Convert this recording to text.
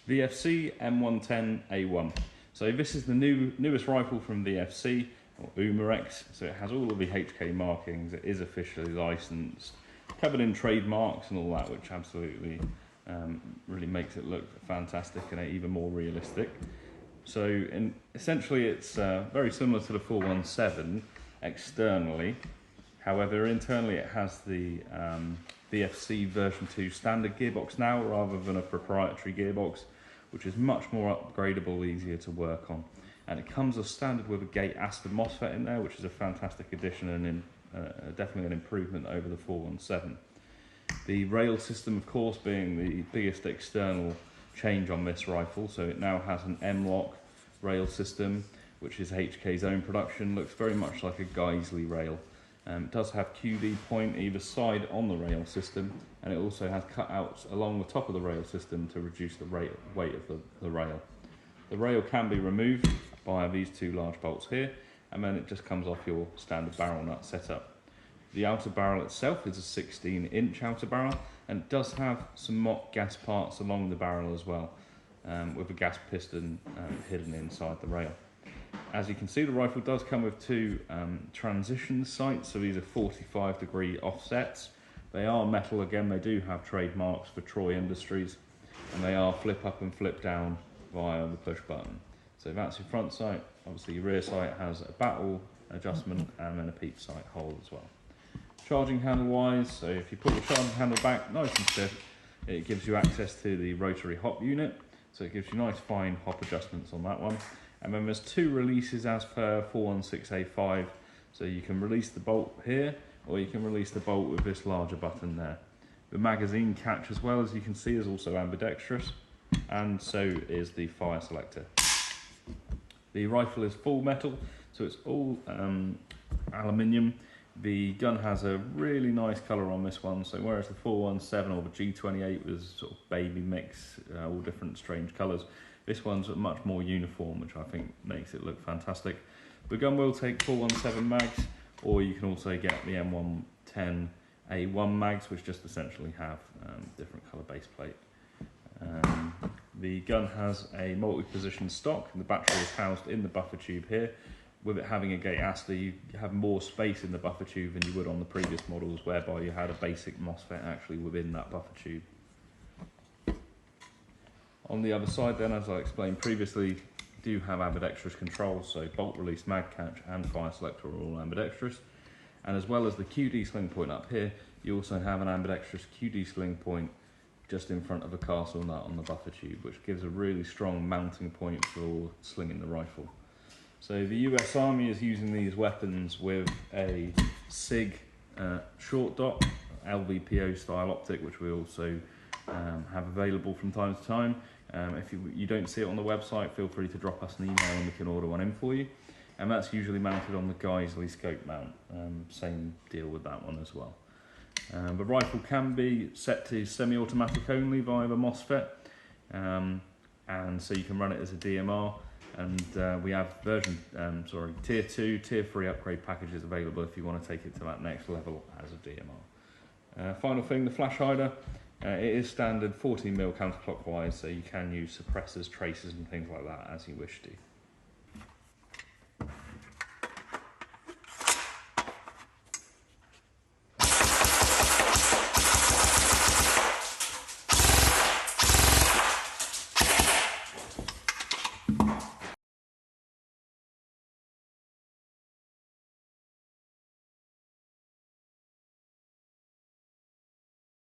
VFC M110 A1. So this is the newest rifle from VFC, or Umarex. So it has all of the HK markings, it is officially licensed, covered in trademarks and all that, which absolutely really makes it look fantastic and even more realistic. So essentially it's very similar to the 417 externally. However, internally it has the VFC version 2 standard gearbox now, rather than a proprietary gearbox, which is much more upgradable, easier to work on. And it comes as standard with a gate Aston MOSFET in there, which is a fantastic addition and definitely an improvement over the 417. The rail system, of course, being the biggest external change on this rifle. So it now has an M-LOK rail system, which is HK's own production. Looks very much like a Geisley rail. It does have QD point either side on the rail system, and it also has cutouts along the top of the rail system to reduce the weight of the rail. The rail can be removed via these two large bolts here, and then it just comes off your standard barrel nut setup. The outer barrel itself is a 16-inch outer barrel, and it does have some mock gas parts along the barrel as well, with a gas piston hidden inside the rail. As you can see, the rifle does come with two transition sights, so these are 45-degree offsets. They are metal again, they do have trademarks for Troy Industries, and they are flip up and flip down via the push button. So that's your front sight. Obviously your rear sight has a battle adjustment and then a peep sight hole as well. Charging handle wise, so if you put the charging handle back nice and stiff, it gives you access to the rotary hop unit, so it gives you nice fine hop adjustments on that one. And then there's two releases as per 416A5, so you can release the bolt here, or you can release the bolt with this larger button there. The magazine catch, as well as you can see, is also ambidextrous, and so is the fire selector. The rifle is full metal, so it's all aluminium. The gun has a really nice colour on this one, so whereas the 417 or the G28 was sort of baby mix, all different strange colours, this one's much more uniform, which I think makes it look fantastic. The gun will take 417 mags, or you can also get the M110 A1 mags, which just essentially have different colour base plate. The gun has a multi-position stock, and the battery is housed in the buffer tube here. With it having a gate Astor, you have more space in the buffer tube than you would on the previous models, whereby you had a basic MOSFET actually within that buffer tube. On the other side then, as I explained previously, you do have ambidextrous controls, so bolt release, mag catch and fire selector are all ambidextrous. And as well as the QD sling point up here, you also have an ambidextrous QD sling point just in front of a castle nut on the buffer tube, which gives a really strong mounting point for slinging the rifle. So the US Army is using these weapons with a SIG short dot, LVPO style optic, which we also have available from time to time. If you don't see it on the website, feel free to drop us an email and we can order one in for you. And that's usually mounted on the Geisley scope mount, same deal with that one as well. The rifle can be set to semi-automatic only via the MOSFET, and so you can run it as a DMR. And we have tier 2, tier 3 upgrade packages available if you want to take it to that next level as a DMR. Final thing, the flash hider. It is standard 14mm counterclockwise, so you can use suppressors, tracers and things like that as you wish to.